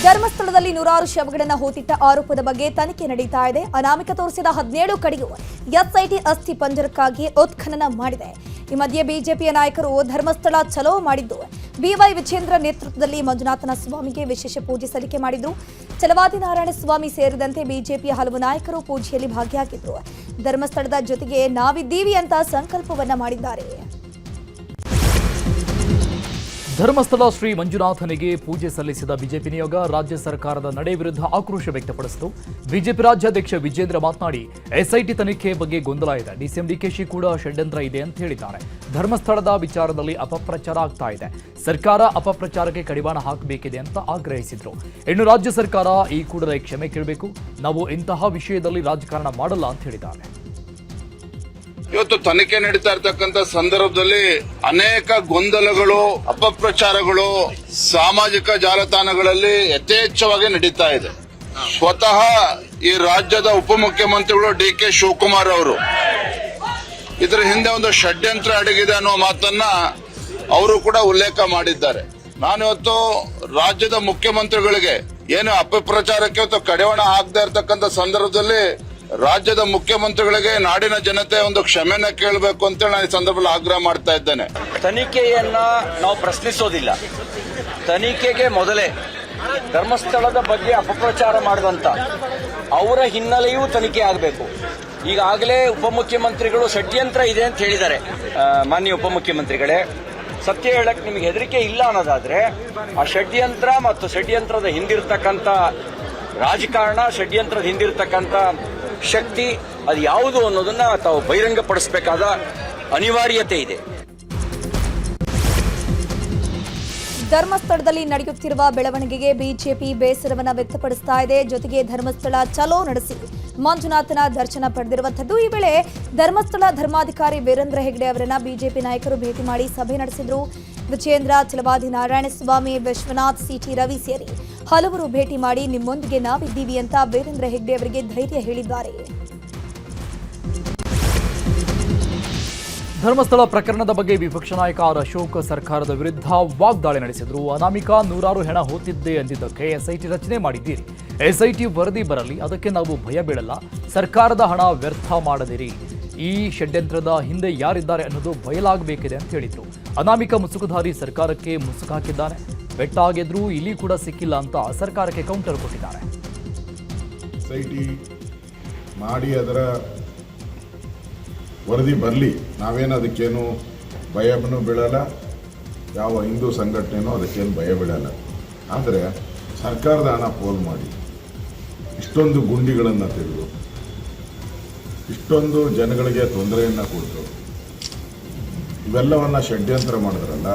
ಧರ್ಮಸ್ಥಳದಲ್ಲಿ ನೂರಾರು ಶವಗಳನ್ನು ಹೂತಿಟ್ಟ ಆರೋಪದ ಬಗ್ಗೆ ತನಿಖೆ ನಡೀತಾ ಇದೆ. ಅನಾಮಿಕ ತೋರಿಸಿದ 17 ಕಡೆಗೂ ಎಸ್ಐಟಿ ಅಸ್ಥಿ ಪಂಜರಕ್ಕಾಗಿ ಉತ್ಖನನ ಮಾಡಿದೆ. ಈ ಮಧ್ಯೆ ಬಿಜೆಪಿಯ ನಾಯಕರು ಧರ್ಮಸ್ಥಳ ಚಲೋ ಮಾಡಿದ್ದು ಬಿವೈ ವಿಜೇಂದ್ರ ನೇತೃತ್ವದಲ್ಲಿ ಮಂಜುನಾಥನ ಸ್ವಾಮಿಗೆ ವಿಶೇಷ ಪೂಜೆ ಸಲ್ಲಿಕೆ ಮಾಡಿದ್ರು. ಛಲವಾದಿ ನಾರಾಯಣ ಸ್ವಾಮಿ ಸೇರಿದಂತೆ ಬಿಜೆಪಿಯ ಹಲವು ನಾಯಕರು ಪೂಜೆಯಲ್ಲಿ ಭಾಗಿಯಾಗಿದ್ರು. ಧರ್ಮಸ್ಥಳದ ಜೊತೆಗೆ ನಾವಿದ್ದೀವಿ ಅಂತ ಸಂಕಲ್ಪವನ್ನ ಮಾಡಿದ್ದಾರೆ. ಧರ್ಮಸ್ಥಳ ಶ್ರೀ ಮಂಜುನಾಥನಿಗೆ ಪೂಜೆ ಸಲ್ಲಿಸಿದ ಬಿಜೆಪಿ ನಿಯೋಗ ರಾಜ್ಯ ಸರ್ಕಾರದ ನಡೆ ವಿರುದ್ಧ ಆಕ್ರೋಶ ವ್ಯಕ್ತಪಡಿಸಿತು. ಬಿಜೆಪಿ ರಾಜ್ಯಾಧ್ಯಕ್ಷ ವಿಜೇಂದ್ರ ಮಾತನಾಡಿ, ಎಸ್ಐಟಿ ತನಿಖೆ ಬಗ್ಗೆ ಗೊಂದಲ ಇದೆ, ಡಿಸಿಎಂ ಡಿಕೆಶಿ ಕೂಡ ಷಡ್ಯಂತ್ರ ಇದೆ ಅಂತ ಹೇಳಿದ್ದಾರೆ. ಧರ್ಮಸ್ಥಳದ ವಿಚಾರದಲ್ಲಿ ಅಪಪ್ರಚಾರ ಆಗ್ತಾ ಇದೆ, ಸರ್ಕಾರ ಅಪಪ್ರಚಾರಕ್ಕೆ ಕಡಿವಾಣ ಹಾಕಬೇಕಿದೆ ಅಂತ ಆಗ್ರಹಿಸಿದ್ರು. ಇನ್ನು ರಾಜ್ಯ ಸರ್ಕಾರ ಈ ಕೂಡಲೇ ಕ್ಷಮೆ ಕೇಳಬೇಕು, ನಾವು ಇಂತಹ ವಿಷಯದಲ್ಲಿ ರಾಜಕಾರಣ ಮಾಡಲ್ಲ ಅಂತ ಹೇಳಿದ್ದಾರೆ. ಇವತ್ತು ತನಿಖೆ ನಡೀತಾ ಇರತಕ್ಕಂತ ಸಂದರ್ಭದಲ್ಲಿ ಅನೇಕ ಗೊಂದಲಗಳು, ಅಪಪ್ರಚಾರಗಳು ಸಾಮಾಜಿಕ ಜಾಲತಾಣಗಳಲ್ಲಿ ಯಥೇಚ್ಛವಾಗಿ ನಡೀತಾ ಇದೆ. ಸ್ವತಃ ಈ ರಾಜ್ಯದ ಉಪಮುಖ್ಯಮಂತ್ರಿಗಳು ಡಿ.ಕೆ. ಶಿವಕುಮಾರ್ ಅವರು ಇದರ ಹಿಂದೆ ಒಂದು ಷಡ್ಯಂತ್ರ ಅಡಗಿದೆ ಅನ್ನೋ ಮಾತನ್ನ ಅವರು ಕೂಡ ಉಲ್ಲೇಖ ಮಾಡಿದ್ದಾರೆ. ನಾನಿವತ್ತು ರಾಜ್ಯದ ಮುಖ್ಯಮಂತ್ರಿಗಳಿಗೆ ಏನು ಅಪಪ್ರಚಾರಕ್ಕೆ ಇವತ್ತು ಕಡಿವಾಣ ಹಾಕದೇ ಇರತಕ್ಕಂತ ಸಂದರ್ಭದಲ್ಲಿ ರಾಜ್ಯದ ಮುಖ್ಯಮಂತ್ರಿಗಳಿಗೆ ನಾಡಿನ ಜನತೆ ಒಂದು ಕ್ಷಮೆನ ಕೇಳಬೇಕು ಅಂತೇಳಿ ನಾನು ಈ ಸಂದರ್ಭದಲ್ಲಿ ಆಗ್ರಹ ಮಾಡ್ತಾ ಇದ್ದೇನೆ. ತನಿಖೆಯನ್ನ ನಾವು ಪ್ರಶ್ನಿಸೋದಿಲ್ಲ. ತನಿಖೆಗೆ ಮೊದಲೇ ಧರ್ಮಸ್ಥಳದ ಬಗ್ಗೆ ಅಪಪ್ರಚಾರ ಮಾಡಿದಂತ ಅವರ ಹಿನ್ನೆಲೆಯೂ ತನಿಖೆ ಆಗಬೇಕು. ಈಗಾಗಲೇ ಉಪಮುಖ್ಯಮಂತ್ರಿಗಳು ಷಡ್ಯಂತ್ರ ಇದೆ ಅಂತ ಹೇಳಿದ್ದಾರೆ. ಮಾನ್ಯ ಉಪಮುಖ್ಯಮಂತ್ರಿಗಳೇ, ಸತ್ಯ ಹೇಳಕ್ ನಿಮಗೆ ಹೆದರಿಕೆ ಇಲ್ಲ ಅನ್ನೋದಾದ್ರೆ ಆ ಷಡ್ಯಂತ್ರ ಮತ್ತು ಷಡ್ಯಂತ್ರದ ಹಿಂದಿರ್ತಕ್ಕಂಥ ರಾಜಕಾರಣ, ಷಡ್ಯಂತ್ರದ ಹಿಂದಿರ್ತಕ್ಕಂಥ ಶಕ್ತಿ ಅದು ಯಾವುದು ಅನ್ನೋದನ್ನ ತಾವು ಬಹಿರಂಗಪಡಿಸಬೇಕಾದ ಅನಿವಾರ್ಯತೆ ಇದೆ. ಧರ್ಮಸ್ಥಳದಲ್ಲಿ ನಡೆಯುತ್ತಿರುವ ಬೆಳವಣಿಗೆಗೆ ಬಿಜೆಪಿ ಬೇಸರವನ್ನ ವ್ಯಕ್ತಪಡಿಸ್ತಾ ಇದೆ. ಜೊತೆಗೆ ಧರ್ಮಸ್ಥಳ ಚಲೋ ನಡೆಸಿ ಮಂಜುನಾಥನ ದರ್ಶನ ಪಡೆದಿರುವಂತದ್ದು. ಈ ವೇಳೆ ಧರ್ಮಸ್ಥಳ ಧರ್ಮಾಧಿಕಾರಿ ವೀರೇಂದ್ರ ಹೆಗ್ಡೆ ಅವರನ್ನ ಬಿಜೆಪಿ ನಾಯಕರು ಭೇಟಿ ಮಾಡಿ ಸಭೆ ನಡೆಸಿದ್ರು. ವಿಜೇಂದ್ರ, ಛಲವಾದಿ ನಾರಾಯಣ ಸ್ವಾಮಿ, ವಿಶ್ವನಾಥ್, ಸಿಟಿ ರವಿ ಸೇರಿ ಹಲವರು ಭೇಟಿ ಮಾಡಿ ನಿಮ್ಮೊಂದಿಗೆ ನಾವಿದ್ದೀವಿ ಅಂತ ವೀರೇಂದ್ರ ಹೆಗ್ಡೆ ಅವರಿಗೆ ಧೈರ್ಯ ಹೇಳಿದ್ದಾರೆ. ಧರ್ಮಸ್ಥಳ ಪ್ರಕರಣದ ಬಗ್ಗೆ ವಿಪಕ್ಷ ನಾಯಕ ಆರ್ ಅಶೋಕ್ ಸರ್ಕಾರದ ವಿರುದ್ಧ ವಾಗ್ದಾಳಿ ನಡೆಸಿದ್ರು. ಅನಾಮಿಕ ನೂರಾರು ಹೆಣ ಹೋತಿದ್ದೆ ಎಂದಿದ್ದಕ್ಕೆ ಎಸ್ಐಟಿ ರಚನೆ ಮಾಡಿದ್ದೀರಿ. ಎಸ್ಐಟಿ ವರದಿ ಬರಲಿ, ಅದಕ್ಕೆ ನಾವು ಭಯ ಬೀಳಲ್ಲ. ಸರ್ಕಾರದ ಹಣ ವ್ಯರ್ಥ ಮಾಡದಿರಿ. ಈ ಷಡ್ಯಂತ್ರದ ಹಿಂದೆ ಯಾರಿದ್ದಾರೆ ಅನ್ನೋದು ಬಯಲಾಗಬೇಕಿದೆ ಅಂತ ಹೇಳಿದ್ರು. ಅನಾಮಿಕ ಮುಸುಕುಧಾರಿ ಸರ್ಕಾರಕ್ಕೆ ಮುಸುಕು ಹಾಕಿದ್ದಾನೆ. ಬೆಟ್ಟ ಆಗಿದ್ರೂ ಇಲ್ಲಿ ಕೂಡ ಸಿಕ್ಕಿಲ್ಲ ಅಂತ ಸರ್ಕಾರಕ್ಕೆ ಕೌಂಟರ್ ಕೊಟ್ಟಿದ್ದಾರೆ. ಎಸ್ಐಟಿ ಮಾಡಿ ಅದರ ವರದಿ ಬರಲಿ, ನಾವೇನು ಅದಕ್ಕೇನು ಭಯನೂ ಬೀಳಲ್ಲ, ಯಾವ ಹಿಂದೂ ಸಂಘಟನೆನೂ ಅದಕ್ಕೇನು ಭಯ ಬೀಳಲ್ಲ. ಆದರೆ ಸರ್ಕಾರದ ಹಣ ಪೋಲ್ ಮಾಡಿ ಇಷ್ಟೊಂದು ಗುಂಡಿಗಳನ್ನು ತೆಗೆದು ಇಷ್ಟೊಂದು ಜನಗಳಿಗೆ ತೊಂದರೆಯನ್ನು ಕೊಟ್ಟು ಇವೆಲ್ಲವನ್ನ ಷಡ್ಯಂತ್ರ ಮಾಡಿದ್ರಲ್ಲ,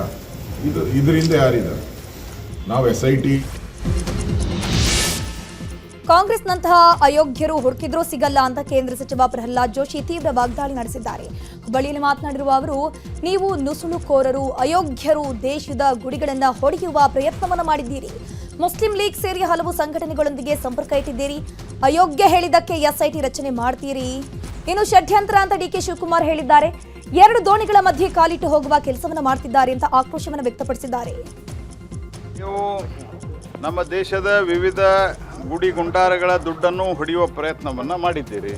ಇದರಿಂದ ಯಾರಿದ್ದಾರೆ? ನಾವು ಎಸ್ಐಟಿ ಕಾಂಗ್ರೆಸ್ನಂತಹ ಅಯೋಗ್ಯರು ಹುಡುಕಿದ್ರೂ ಸಿಗಲ್ಲ ಅಂತ ಕೇಂದ್ರ ಸಚಿವ ಪ್ರಹ್ಲಾದ್ ಜೋಶಿ ತೀವ್ರ ವಾಗ್ದಾಳಿ ನಡೆಸಿದ್ದಾರೆ. ಹುಬ್ಬಳ್ಳಿಯಲ್ಲಿ ಮಾತನಾಡಿರುವ ಅವರು, ನೀವು ನುಸುಳುಕೋರರು, ಅಯೋಗ್ಯರು, ದೇಶದ ಗುಡಿಗಳನ್ನು ಹೊಡೆಯುವ ಪ್ರಯತ್ನವನ್ನು ಮಾಡಿದ್ದೀರಿ. ಮುಸ್ಲಿಂ ಲೀಗ್ ಸೇರಿ ಹಲವು ಸಂಘಟನೆಗಳೊಂದಿಗೆ ಸಂಪರ್ಕ ಇಟ್ಟಿದ್ದೀರಿ. ಅಯೋಗ್ಯ ಹೇಳಿದ್ದಕ್ಕೆ ಎಸ್ಐಟಿ ರಚನೆ ಮಾಡ್ತೀರಿ. ಇನ್ನು ಷಡ್ಯಂತ್ರ ಅಂತ ಡಿ.ಕೆ. ಶಿವಕುಮಾರ್ ಹೇಳಿದ್ದಾರೆ. 2 ದೋಣಿಗಳ ಮಧ್ಯೆ ಕಾಲಿಟ್ಟು ಹೋಗುವ ಕೆಲಸವನ್ನು ಮಾಡ್ತಿದ್ದಾರೆ ಅಂತ ಆಕ್ರೋಶವನ್ನು ವ್ಯಕ್ತಪಡಿಸಿದ್ದಾರೆ. ನೀವು ನಮ್ಮ ದೇಶದ ವಿವಿಧ ಗುಡಿ ಗುಂಡಾರಗಳ ದುಡ್ಡನ್ನು ಹೊಡೆಯುವ ಪ್ರಯತ್ನವನ್ನು ಮಾಡಿದ್ದೀರಿ.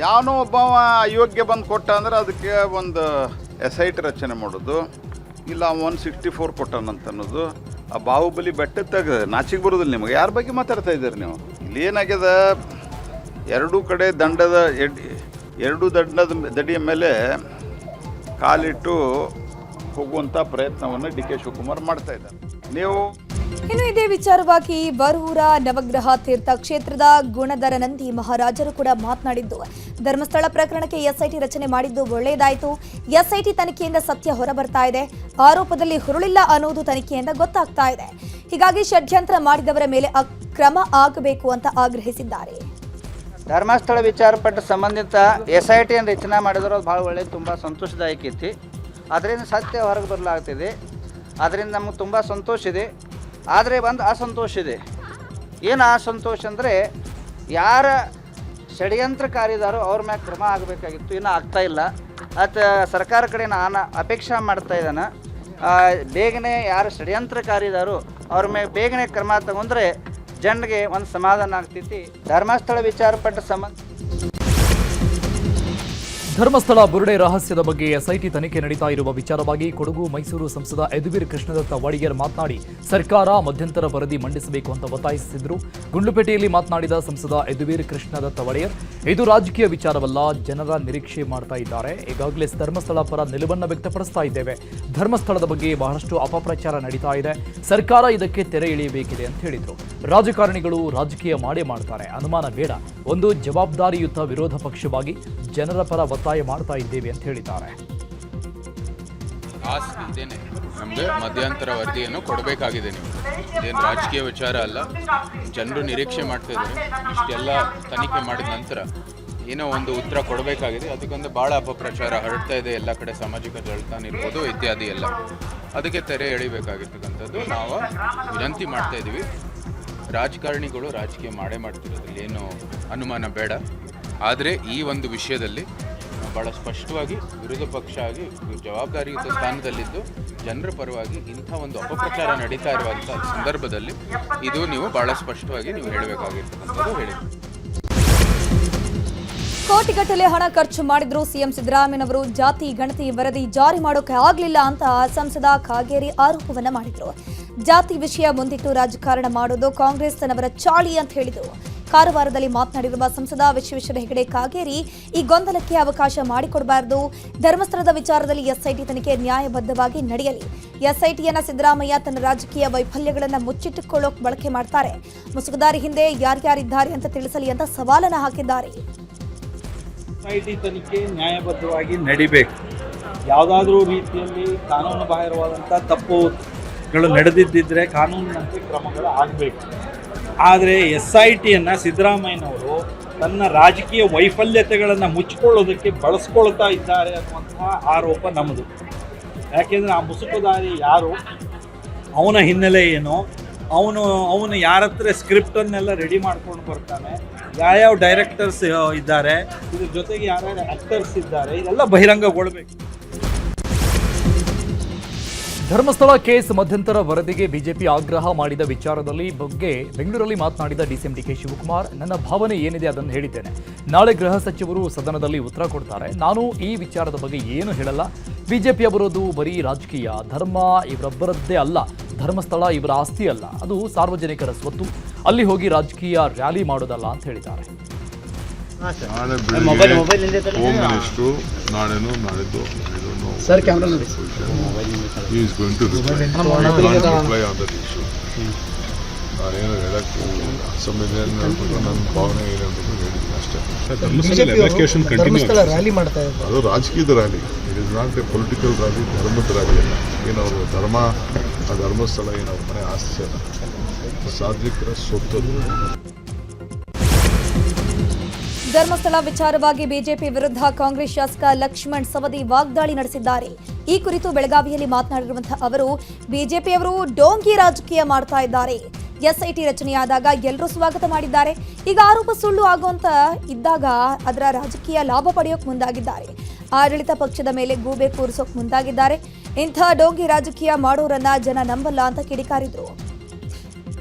ಯಾವನೋ ಒಬ್ಬ ಅಯೋಗ್ಯ ಬಂದು ಕೊಟ್ಟ ಅಂದ್ರೆ ಅದಕ್ಕೆ ಒಂದು ಎಸ್ಐಟಿ ರಚನೆ ಮಾಡೋದು, ಇಲ್ಲ 164 ಕೊಟ್ಟನಂತ ಅನ್ನೋದು. ಆ ಬಾಹುಬಲಿ ಬೆಟ್ಟ ತೆಗೆದ ನಾಚಿಗೆ ಬರೋದಿಲ್ಲ ನಿಮಗೆ. ಯಾರ ಬಗ್ಗೆ ಮಾತಾಡ್ತಾ ಇದ್ದೀರಿ ನೀವು? ಇಲ್ಲಿ ಏನಾಗ್ಯದ, ಎರಡೂ ಕಡೆ ಎರಡು ದಂಡದ ದಡಿಯ ಮೇಲೆ ಕಾಲಿಟ್ಟು ಹೋಗುವಂಥ ಪ್ರಯತ್ನವನ್ನು ಡಿ.ಕೆ. ಶಿವಕುಮಾರ್ ಮಾಡ್ತಾ ಇದ್ದಾರೆ. ನೀವು ಇನ್ನು ಇದೇ ವಿಚಾರವಾಗಿ ಬರೂರ ನವಗ್ರಹ ತೀರ್ಥ ಕ್ಷೇತ್ರದ ಗುಣಧರ ನಂದಿ ಮಹಾರಾಜರು ಕೂಡ ಮಾತನಾಡಿದ್ದು, ಧರ್ಮಸ್ಥಳ ಪ್ರಕರಣಕ್ಕೆ ಎಸ್ಐಟಿ ರಚನೆ ಮಾಡಿದ್ದು ಒಳ್ಳೆಯದಾಯಿತು. ಎಸ್ಐಟಿ ತನಿಖೆಯಿಂದ ಸತ್ಯ ಹೊರಬರ್ತಾ ಇದೆ. ಆರೋಪದಲ್ಲಿ ಹುರುಳಿಲ್ಲ ಅನ್ನೋದು ತನಿಖೆಯಿಂದ ಗೊತ್ತಾಗ್ತಾ ಇದೆ. ಹೀಗಾಗಿ ಷಡ್ಯಂತ್ರ ಮಾಡಿದವರ ಮೇಲೆ ಕ್ರಮ ಆಗಬೇಕು ಅಂತ ಆಗ್ರಹಿಸಿದ್ದಾರೆ. ಧರ್ಮಸ್ಥಳ ವಿಚಾರಪಟ್ಟ ಸಂಬಂಧಿತ ಎಸ್ಐಟಿ ರಚನೆ ಮಾಡಿದ್ರು ಅದು ಭಾಳ ಒಳ್ಳೆಯದು, ತುಂಬ ಸಂತೋಷದಾಯಕ ಐತಿ. ಅದರಿಂದ ಸತ್ಯ ಹೊರಗೆ ಬರಲಾಗ್ತಿದೆ. ಅದರಿಂದ ನಮಗೆ ತುಂಬ ಸಂತೋಷ ಇದೆ. ಆದರೆ ಒಂದು ಅಸಂತೋಷ ಇದೆ. ಏನು ಅಸಂತೋಷ ಅಂದರೆ, ಯಾರ ಷಡ್ಯಂತ್ರಕಾರಿದಾರೋ ಅವ್ರ ಮ್ಯಾಗ ಕ್ರಮ ಆಗಬೇಕಾಗಿತ್ತು, ಇನ್ನೂ ಆಗ್ತಾಯಿಲ್ಲ. ಅದು ಸರ್ಕಾರ ಕಡೆ ನಾನು ಅಪೇಕ್ಷೆ ಮಾಡ್ತಾ ಇದ್ದಾನೆ. ಬೇಗನೆ ಯಾರು ಷಡ್ಯಂತ್ರಕಾರಿದಾರೋ ಅವ್ರ ಮೇಲೆ ಬೇಗನೆ ಕ್ರಮ ತಗೊಂಡ್ರೆ ಜನರಿಗೆ ಒಂದು ಸಮಾಧಾನ ಆಗ್ತೈತಿ. ಧರ್ಮಸ್ಥಳ ವಿಚಾರಪಟ್ಟ ಸಂಬಂಧ ಧರ್ಮಸ್ಥಳ ಬುರುಡೆ ರಹಸ್ಯದ ಬಗ್ಗೆ ಎಸ್ಐಟಿ ತನಿಖೆ ನಡೀತಾ ಇರುವ ವಿಚಾರವಾಗಿ ಕೊಡಗು ಮೈಸೂರು ಸಂಸದ ಯದುವೀರ್ ಕೃಷ್ಣದತ್ತ ಒಡೆಯರ್ ಮಾತನಾಡಿ ಸರ್ಕಾರ ಮಧ್ಯಂತರ ವರದಿ ಮಂಡಿಸಬೇಕು ಅಂತ ಒತ್ತಾಯಿಸಿದ್ರು. ಗುಂಡ್ಲುಪೇಟೆಯಲ್ಲಿ ಮಾತನಾಡಿದ ಸಂಸದ ಯದುವೀರ್ ಕೃಷ್ಣದತ್ತ ಒಡೆಯರ್, ಇದು ರಾಜಕೀಯ ವಿಚಾರವಲ್ಲ, ಜನರ ನಿರೀಕ್ಷೆ ಮಾಡ್ತಾ ಇದ್ದಾರೆ. ಈಗಾಗಲೇ ಧರ್ಮಸ್ಥಳ ಪರ ನಿಲುವನ್ನು ವ್ಯಕ್ತಪಡಿಸ್ತಾ ಇದ್ದೇವೆ. ಧರ್ಮಸ್ಥಳದ ಬಗ್ಗೆ ಬಹಳಷ್ಟು ಅಪಪ್ರಚಾರ ನಡೀತಾ ಇದೆ. ಸರ್ಕಾರ ಇದಕ್ಕೆ ತೆರೆ ಎಳೆಯಬೇಕಿದೆ ಅಂತ ಹೇಳಿದ್ರು. ರಾಜಕಾರಣಿಗಳು ರಾಜಕೀಯ ಮಾಡೇ ಮಾಡ್ತಾರೆ, ಅನುಮಾನ ಬೇಡ. ಒಂದು ಜವಾಬ್ದಾರಿಯುತ ವಿರೋಧ ಪಕ್ಷವಾಗಿ ಜನರ ಪರ ಒತ್ತಾಯ ಮಾಡ್ತಾ ಇದ್ದೇವೆ ಅಂತ ಹೇಳಿದ್ದಾರೆ. ಆಸೆ ಇದೇನೆ, ನಮಗೆ ಮಧ್ಯಂತರ ವರದಿಯನ್ನು ಕೊಡಬೇಕಾಗಿದೆ. ನೀವು ಇದೇನು ರಾಜಕೀಯ ವಿಚಾರ ಅಲ್ಲ, ಜನರು ನಿರೀಕ್ಷೆ ಮಾಡ್ತಾ ಇದ್ದಾರೆ. ಇಷ್ಟೆಲ್ಲ ತನಿಖೆ ಮಾಡಿದ ನಂತರ ಏನೋ ಒಂದು ಉತ್ತರ ಕೊಡಬೇಕಾಗಿದೆ. ಅದಕ್ಕೊಂದು ಭಾಳ ಅಪಪ್ರಚಾರ ಹರಡ್ತಾ ಇದೆ ಎಲ್ಲ ಕಡೆ, ಸಾಮಾಜಿಕ ಜಾಲತಾಣ ಇರ್ಬೋದು ಇತ್ಯಾದಿ ಎಲ್ಲ. ಅದಕ್ಕೆ ತೆರೆ ಎಳಿಬೇಕಾಗಿರ್ತಕ್ಕಂಥದ್ದು ನಾವು ವಿನಂತಿ ಮಾಡ್ತಾ ಇದ್ದೀವಿ. ರಾಜಕಾರಣಿಗಳು ರಾಜಕೀಯ ಮಾಡೇ ಮಾಡ್ತಿರೋದ್ರಲ್ಲಿ ಏನು ಅನುಮಾನ ಬೇಡ. ಆದರೆ ಈ ಒಂದು ವಿಷಯದಲ್ಲಿ ಭಾಳ ಸ್ಪಷ್ಟವಾಗಿ ವಿರೋಧ ಪಕ್ಷ ಆಗಿ ಜವಾಬ್ದಾರಿಯುತ ಸ್ಥಾನದಲ್ಲಿದ್ದು ಜನರ ಪರವಾಗಿ ಇಂಥ ಒಂದು ಅಪಪ್ರಚಾರ ನಡೀತಾ ಇರುವಂಥ ಸಂದರ್ಭದಲ್ಲಿ ಇದು ನೀವು ಭಾಳ ಸ್ಪಷ್ಟವಾಗಿ ನೀವು ಹೇಳಬೇಕಾಗಿರ್ತಕ್ಕಂಥದ್ದು ಹೇಳಿ. ಕೋಟಿಗಟ್ಟಲೆ ಹಣ ಖರ್ಚು ಮಾಡಿದ್ರು ಸಿಎಂ ಸಿದ್ದರಾಮಯ್ಯನವರು ಜಾತಿ ಗಣತಿ ವರದಿ ಜಾರಿ ಮಾಡೋಕೆ ಆಗಲಿಲ್ಲ ಅಂತ ಸಂಸದ ಕಾಗೇರಿ ಆರೋಪವನ್ನ ಮಾಡಿದ್ರು. ಜಾತಿ ವಿಷಯ ಮುಂದಿಟ್ಟು ರಾಜಕಾರಣ ಮಾಡೋದು ಕಾಂಗ್ರೆಸ್ ತನ್ನವರ ಚಾಳಿ ಅಂತ ಹೇಳಿದ್ರು. ಕಾರವಾರದಲ್ಲಿ ಮಾತನಾಡಿರುವ ಸಂಸದ ವಿಶ್ವೇಶ್ವರ ಹೆಗಡೆ ಕಾಗೇರಿ, ಈ ಗೊಂದಲಕ್ಕೆ ಅವಕಾಶ ಮಾಡಿಕೊಡಬಾರದು. ಧರ್ಮಸ್ಥಳದ ವಿಚಾರದಲ್ಲಿ ಎಸ್ಐಟಿ ತನಿಖೆ ನ್ಯಾಯಬದ್ಧವಾಗಿ ನಡೆಯಲಿ. ಎಸ್ಐಟಿಯನ್ನ ಸಿದ್ದರಾಮಯ್ಯ ತನ್ನ ರಾಜಕೀಯ ವೈಫಲ್ಯಗಳನ್ನು ಮುಚ್ಚಿಟ್ಟುಕೊಳ್ಳೋಕೆ ಬಳಕೆ ಮಾಡ್ತಾರೆ. ಮುಸುಕುದಾರಿ ಹಿಂದೆ ಯಾರ್ಯಾರಿದ್ದಾರೆ ಅಂತ ತಿಳಿಸಲಿ ಅಂತ ಸವಾಲನ್ನ ಹಾಕಿದ್ದಾರೆ. ಎಸ್ಐಟಿ ತನಿಖೆ ನ್ಯಾಯಬದ್ಧವಾಗಿ ನಡಿಬೇಕು. ಯಾವುದಾದ್ರೂ ರೀತಿಯಲ್ಲಿ ಕಾನೂನು ಬಾಹಿರವಾದಂಥ ತಪ್ಪುಗಳು ನಡೆದಿದ್ದರೆ ಕಾನೂನಿನಂತೆ ಕ್ರಮಗಳು ಆಗಬೇಕು. ಆದರೆ SITಯನ್ನು ಸಿದ್ದರಾಮಯ್ಯನವರು ತನ್ನ ರಾಜಕೀಯ ವೈಫಲ್ಯತೆಗಳನ್ನು ಮುಚ್ಚಿಕೊಳ್ಳೋದಕ್ಕೆ ಬಳಸ್ಕೊಳ್ತಾ ಇದ್ದಾರೆ ಅನ್ನುವಂತಹ ಆರೋಪ ನಮ್ಮದು. ಯಾಕೆಂದರೆ ಆ ಮುಸುಕುದಾರಿ ಯಾರು, ಅವನ ಹಿನ್ನೆಲೆ ಏನು, ಅವನು ಯಾರ ಹತ್ರ ಸ್ಕ್ರಿಪ್ಟನ್ನೆಲ್ಲ ರೆಡಿ ಮಾಡ್ಕೊಂಡು ಬರ್ತಾನೆ, ಯಾವ್ಯಾವ ಡೈರೆಕ್ಟರ್ಸ್ ಇದ್ದಾರೆ, ಇದ್ರ ಜೊತೆಗೆ ಯಾರ್ಯಾರು ಆ್ಯಕ್ಟರ್ಸ್ ಇದ್ದಾರೆ, ಇದೆಲ್ಲ ಬಹಿರಂಗಗೊಳ್ಬೇಕು. ಧರ್ಮಸ್ಥಳ ಕೇಸ್ ಮಧ್ಯಂತರ ವರದಿಗೆ ಬಿಜೆಪಿ ಆಗ್ರಹ ಮಾಡಿದ ವಿಚಾರದಲ್ಲಿ ಬಗ್ಗೆ ಬೆಂಗಳೂರಲ್ಲಿ ಮಾತನಾಡಿದ ಡಿಸಿಎಂ ಡಿಕೆ ಶಿವಕುಮಾರ್, ನನ್ನ ಭಾವನೆ ಏನಿದೆ ಅದನ್ನು ಹೇಳಿದ್ದೇನೆ. ನಾಳೆ ಗೃಹ ಸಚಿವರು ಸದನದಲ್ಲಿ ಉತ್ತರ ಕೊಡ್ತಾರೆ. ನಾನು ಈ ವಿಚಾರದ ಬಗ್ಗೆ ಏನು ಹೇಳಲ್ಲ. ಬಿಜೆಪಿಯ ಬರೋದು ಬರೀ ರಾಜಕೀಯ. ಧರ್ಮ ಇವರೊಬ್ಬರದ್ದೇ ಅಲ್ಲ, ಧರ್ಮಸ್ಥಳ ಇವರ ಆಸ್ತಿ ಅಲ್ಲ, ಅದು ಸಾರ್ವಜನಿಕರ ಸ್ವತ್ತು. ಅಲ್ಲಿ ಹೋಗಿ ರಾಜಕೀಯ ರ್ಯಾಲಿ ಮಾಡೋದಲ್ಲ ಅಂತ ಹೇಳಿದ್ದಾರೆ. ನಾಳೆ ಬೆಳಿಗ್ಗೆ ಹೋಮ್ ಮಿನಿಸ್ಟ್ರು ನಾಳೆನೂ ನಾಳಿದ್ದು ಸರ್ ಕ್ಯಾಮ್ರಾ ನೋಡಿ he is going to reply on that issue. ನಾನೇನು ಹೇಳಕ್ಕೆ ಅಸೆಂಬ್ಲಿ ಹೇಳ್ಬಿಟ್ಟು ನನ್ನ ಭಾವನೆ ಏನು ಹೇಳ್ಬಿಟ್ಟು ಹೇಳಿದ್ದೀನಿ ಅಷ್ಟೇ. ಧರ್ಮಸ್ಥಳ ರ್ಯಾಲಿ ಮಾಡ್ತಾ ಇದ್ದಾರೆ, ಅದು ರಾಜಕೀಯದ rally, it is not A political rally, ಧರ್ಮದ ರ್ಯಾಲಿ ಅಲ್ಲ. ಏನವರು ಧರ್ಮ, ಆ ಧರ್ಮಸ್ಥಳ ಏನವ್ರ ಮನೆ ಆಸ್ತಿ ಅಲ್ಲ, ಸಾರ್ವಜನಿಕರ ಸ್ವತ್ತು. ಧರ್ಮಸ್ಥಳ ವಿಚಾರವಾಗಿ ಬಿಜೆಪಿ ವಿರುದ್ಧ ಕಾಂಗ್ರೆಸ್ ಶಾಸಕ ಲಕ್ಷ್ಮಣ್ ಸವದಿ ವಾಗ್ದಾಳಿ ನಡೆಸಿದ್ದಾರೆ. ಈ ಕುರಿತು ಬೆಳಗಾವಿಯಲ್ಲಿ ಮಾತನಾಡಿರುವಂತಹ ಅವರು, ಬಿಜೆಪಿಯವರು ಡೋಂಗಿ ರಾಜಕೀಯ ಮಾಡ್ತಾ ಇದ್ದಾರೆ. ಎಸ್ಐಟಿ ರಚನೆಯಾದಾಗ ಎಲ್ಲರೂ ಸ್ವಾಗತ ಮಾಡಿದ್ದಾರೆ. ಈಗ ಆರೋಪ ಸುಳ್ಳು ಆಗುವಂತ ಇದ್ದಾಗ ಅದರ ರಾಜಕೀಯ ಲಾಭ ಪಡೆಯೋಕೆ ಮುಂದಾಗಿದ್ದಾರೆ. ಆಡಳಿತ ಪಕ್ಷದ ಮೇಲೆ ಗೂಬೆ ಕೂರಿಸೋಕೆ ಮುಂದಾಗಿದ್ದಾರೆ. ಇಂಥ ಡೋಂಗಿ ರಾಜಕೀಯ ಮಾಡೋರನ್ನ ಜನ ನಂಬಲ್ಲ ಅಂತ ಕಿಡಿಕಾರಿದ್ರು.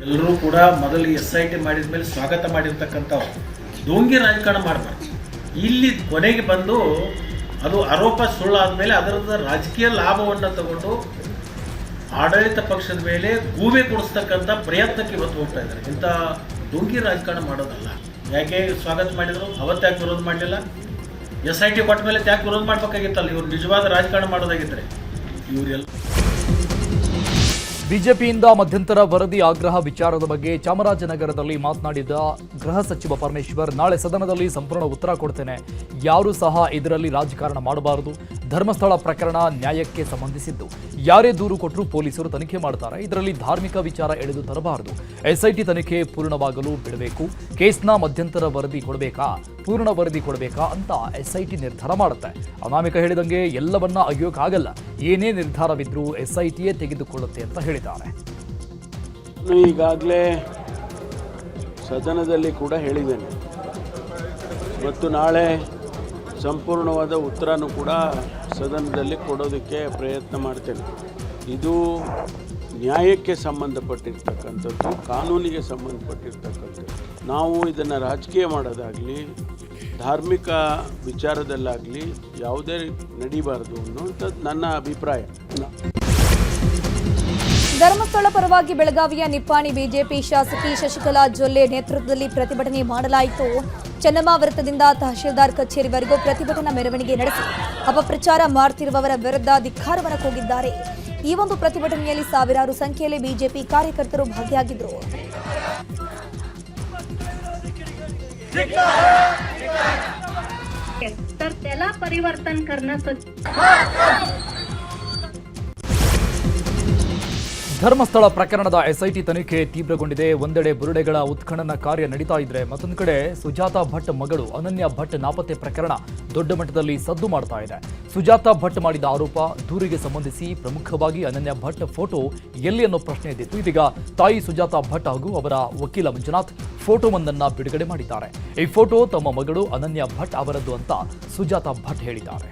ಎಲ್ಲರೂ ಕೂಡ ಮೊದಲು SIT ಮಾಡಿದ ಮೇಲೆ ಸ್ವಾಗತ ಮಾಡಿರ್ತಕ್ಕಂಥ ಡೋಂಗಿ ರಾಜಕಾರಣ ಮಾಡಬಾರ್ದು. ಇಲ್ಲಿ ಕೊನೆಗೆ ಬಂದು ಅದು ಆರೋಪ ಸುಳ್ಳಾದ್ಮೇಲೆ ಅದರದ ರಾಜಕೀಯ ಲಾಭವನ್ನು ತಗೊಂಡು ಆಡಳಿತ ಪಕ್ಷದ ಮೇಲೆ ಗೂಬೆ ಕೊಡಿಸ್ತಕ್ಕಂಥ ಪ್ರಯತ್ನಕ್ಕೆ ಇವತ್ತು ಹೋಗ್ತಾ ಇದ್ದಾರೆ. ಇಂಥ ಡೋಂಗಿ ರಾಜಕಾರಣ ಮಾಡೋದಲ್ಲ. ಯಾಕೆ ಸ್ವಾಗತ ಮಾಡಿದ್ರು, ಅವತ್ತು ವಿರೋಧ ಮಾಡಲಿಲ್ಲ? SIT ಕೊಟ್ಟ ಮೇಲೆ ಯಾಕೆ ವಿರೋಧ ಮಾಡಬೇಕಾಗಿತ್ತಲ್ಲ? ಇವ್ರು ನಿಜವಾದ ರಾಜಕಾರಣ ಮಾಡೋದಾಗಿದ್ದರೆ ಇವರೆಲ್ಲ. ಬಿಜೆಪಿಯಿಂದ ಮಧ್ಯಂತರ ವರದಿ ಆಗ್ರಹ ವಿಚಾರದ ಬಗ್ಗೆ ಚಾಮರಾಜನಗರದಲ್ಲಿ ಮಾತನಾಡಿದ ಗೃಹ ಸಚಿವ ಪರಮೇಶ್ವರ್, ನಾಳೆ ಸದನದಲ್ಲಿ ಸಂಪೂರ್ಣ ಉತ್ತರ ಕೊಡ್ತೇನೆ. ಯಾರೂ ಸಹ ಇದರಲ್ಲಿ ರಾಜಕಾರಣ ಮಾಡಬಾರದು. ಧರ್ಮಸ್ಥಳ ಪ್ರಕರಣ ನ್ಯಾಯಕ್ಕೆ ಸಂಬಂಧಿಸಿದ್ದು. ಯಾರೇ ದೂರು ಕೊಟ್ಟರೂ ಪೊಲೀಸರು ತನಿಖೆ ಮಾಡ್ತಾರೆ. ಇದರಲ್ಲಿ ಧಾರ್ಮಿಕ ವಿಚಾರ ಎಳೆದು ತರಬಾರದು. SIT ತನಿಖೆ ಪೂರ್ಣವಾಗಲು ಬಿಡಬೇಕು. ಕೇಸ್ನ ಮಧ್ಯಂತರ ವರದಿ ಕೊಡಬೇಕಾ, ಪೂರ್ಣ ವರದಿ ಕೊಡಬೇಕಾ ಅಂತ SIT ನಿರ್ಧಾರ ಮಾಡುತ್ತೆ. ಅನಾಮಿಕ ಹೇಳಿದಂಗೆ ಎಲ್ಲವನ್ನ ಅಗಿಯೋಕ್ಕಾಗಲ್ಲ. ಏನೇ ನಿರ್ಧಾರವಿದ್ರೂ SITಯೇ ತೆಗೆದುಕೊಳ್ಳುತ್ತೆ ಅಂತ ಹೇಳಿದ್ದಾರೆ. ಈಗಾಗಲೇ ಸದನದಲ್ಲಿ ಕೂಡ ಹೇಳಿದ್ದೇನೆ ಮತ್ತು ನಾಳೆ ಸಂಪೂರ್ಣವಾದ ಉತ್ತರನೂ ಕೂಡ ಸದನದಲ್ಲಿ ಕೊಡೋದಕ್ಕೆ ಪ್ರಯತ್ನ ಮಾಡ್ತೇನೆ. ಇದು ನ್ಯಾಯಕ್ಕೆ ಸಂಬಂಧಪಟ್ಟಿರ್ತಕ್ಕಂಥದ್ದು, ಕಾನೂನಿಗೆ ಸಂಬಂಧಪಟ್ಟಿರ್ತಕ್ಕಂಥದ್ದು. ನಾವು ಇದನ್ನು ರಾಜಕೀಯ ಮಾಡೋದಾಗಲಿ ಧಾರ್ಮಿಕ ವಿಚಾರದಲ್ಲಾಗಲಿ ಯಾವುದೇ ನಡೀಬಾರದು ಅನ್ನುವಂಥದ್ದು ನನ್ನ ಅಭಿಪ್ರಾಯ. ಧರ್ಮಸ್ಥಳ ಪರವಾಗಿ ಬೆಳಗಾವಿಯ ನಿಪ್ಪಾಣಿ ಬಿಜೆಪಿ ಶಾಸಕಿ ಶಶಿಕಲಾ ಜೊಲ್ಲೆ ನೇತೃತ್ವದಲ್ಲಿ ಪ್ರತಿಭಟನೆ ಮಾಡಲಾಯಿತು. ಚೆನ್ನಮ್ಮ ವೃತ್ತದಿಂದ ತಹಶೀಲ್ದಾರ್ ಕಚೇರಿವರೆಗೂ ಪ್ರತಿಭಟನಾ ಮೆರವಣಿಗೆ ನಡೆಸಿ ಅಪಪ್ರಚಾರ ಮಾಡುತ್ತಿರುವವರ ವಿರುದ್ಧ ಧಿಕ್ಕಾರವನ್ನು ಕೂಗಿದ್ದಾರೆ. ಈ ಒಂದು ಪ್ರತಿಭಟನೆಯಲ್ಲಿ ಸಾವಿರಾರು ಸಂಖ್ಯೆಯಲ್ಲಿ ಬಿಜೆಪಿ ಕಾರ್ಯಕರ್ತರು ಭಾಗಿಯಾಗಿದ್ದರು. तर त्याला परिवर्तन करणं ಧರ್ಮಸ್ಥಳ ಪ್ರಕರಣದ ಎಸ್ಐಟಿ ತನಿಖೆ ತೀವ್ರಗೊಂಡಿದೆ. ಒಂದೆಡೆ ಬುರುಡೆಗಳ ಉತ್ಖನನ ಕಾರ್ಯ ನಡೀತಾ ಇದ್ರೆ ಮತ್ತೊಂದು ಕಡೆ ಸುಜಾತಾ ಭಟ್ ಮಗಳು ಅನನ್ಯ ಭಟ್ ನಾಪತ್ತೆ ಪ್ರಕರಣ ದೊಡ್ಡ ಮಟ್ಟದಲ್ಲಿ ಸದ್ದು ಮಾಡ್ತಾ ಇದೆ. ಸುಜಾತಾ ಭಟ್ ಮಾಡಿದ ಆರೋಪ ದೂರಿಗೆ ಸಂಬಂಧಿಸಿ ಪ್ರಮುಖವಾಗಿ ಅನನ್ಯ ಭಟ್ ಫೋಟೋ ಎಲ್ಲಿ ಅನ್ನೋ ಪ್ರಶ್ನೆ ಎದ್ದಿತ್ತು. ಇದೀಗ ತಾಯಿ ಸುಜಾತಾ ಭಟ್ ಹಾಗೂ ಅವರ ವಕೀಲ ಮಂಜುನಾಥ್ ಫೋಟೋವೊಂದನ್ನು ಬಿಡುಗಡೆ ಮಾಡಿದ್ದಾರೆ. ಈ ಫೋಟೋ ತಮ್ಮ ಮಗಳು ಅನನ್ಯ ಭಟ್ ಅವರದ್ದು ಅಂತ ಸುಜಾತಾ ಭಟ್ ಹೇಳಿದ್ದಾರೆ.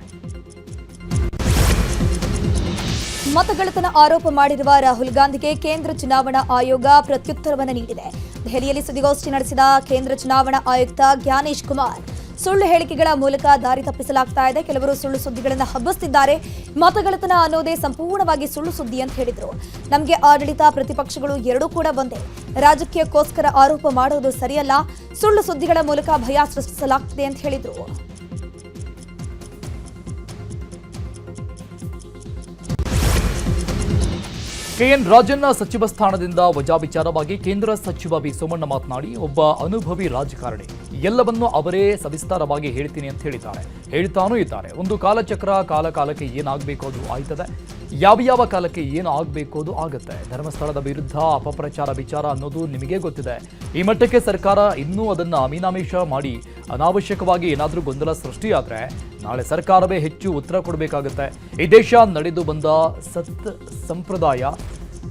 ಮತಗಳ್ಳತನ ಆರೋಪ ಮಾಡಿರುವ ರಾಹುಲ್ ಗಾಂಧಿಗೆ ಕೇಂದ್ರ ಚುನಾವಣಾ ಆಯೋಗ ಪ್ರತ್ಯುತ್ತರವನ್ನು ನೀಡಿದೆ. ದೆಹಲಿಯಲ್ಲಿ ಸುದ್ದಿಗೋಷ್ಠಿ ನಡೆಸಿದ ಕೇಂದ್ರ ಚುನಾವಣಾ ಆಯುಕ್ತ ಜ್ಞಾನೇಶ್ ಕುಮಾರ್, ಸುಳ್ಳು ಹೇಳಿಕೆಗಳ ಮೂಲಕ ದಾರಿ ತಪ್ಪಿಸಲಾಗ್ತಾ ಇದೆ, ಕೆಲವರು ಸುಳ್ಳು ಸುದ್ದಿಗಳನ್ನು ಹಬ್ಬಿಸುತ್ತಿದ್ದಾರೆ, ಮತಗಳ್ಳತನ ಅನ್ನೋದೇ ಸಂಪೂರ್ಣವಾಗಿ ಸುಳ್ಳು ಸುದ್ದಿ ಅಂತ ಹೇಳಿದರು. ನಮಗೆ ಆಡಳಿತ ಪ್ರತಿಪಕ್ಷಗಳು ಎರಡೂ ಕೂಡ ಒಂದೇ, ರಾಜಕೀಯಕ್ಕೋಸ್ಕರ ಆರೋಪ ಮಾಡೋದು ಸರಿಯಲ್ಲ, ಸುಳ್ಳು ಸುದ್ದಿಗಳ ಮೂಲಕ ಭಯ ಸೃಷ್ಟಿಸಲಾಗ್ತಿದೆ ಅಂತ ಹೇಳಿದರು. ಕೆಎನ್ ರಾಜಣ್ಣ ಸಚಿವ ಸ್ಥಾನದಿಂದ ವಜಾ ವಿಚಾರವಾಗಿ ಕೇಂದ್ರ ಸಚಿವ ಬಿ ಸೋಮಣ್ಣ ಮಾತನಾಡಿ, ಒಬ್ಬ ಅನುಭವಿ ರಾಜಕಾರಣಿ, ಎಲ್ಲವನ್ನೂ ಅವರೇ ಸವಿಸ್ತಾರವಾಗಿ ಹೇಳ್ತೀನಿ ಅಂತ ಹೇಳ್ತಾನೂ ಇದ್ದಾರೆ. ಒಂದು ಕಾಲಚಕ್ರ, ಕಾಲಕ್ಕೆ ಏನಾಗಬೇಕು ಅದು ಆಯ್ತದೆ, ಯಾವ ಕಾಲಕ್ಕೆ ಏನು ಆಗಬೇಕು ಅದು ಆಗುತ್ತೆ. ಧರ್ಮಸ್ಥಳದ ವಿರುದ್ಧ ಅಪಪ್ರಚಾರ ವಿಚಾರ ಅನ್ನೋದು ನಿಮಗೆ ಗೊತ್ತಿದೆ. ಈ ಮಟ್ಟಕ್ಕೆ ಸರ್ಕಾರ ಇನ್ನೂ ಅದನ್ನು ಅಮೀನಾಮೀಷ ಮಾಡಿ ಅನಾವಶ್ಯಕವಾಗಿ ಏನಾದರೂ ಗೊಂದಲ ಸೃಷ್ಟಿಯಾದರೆ ನಾಳೆ ಸರ್ಕಾರವೇ ಹೆಚ್ಚು ಉತ್ತರ ಕೊಡಬೇಕಾಗುತ್ತೆ. ಈ ದೇಶ ನಡೆದು ಬಂದ ಸಂಪ್ರದಾಯ.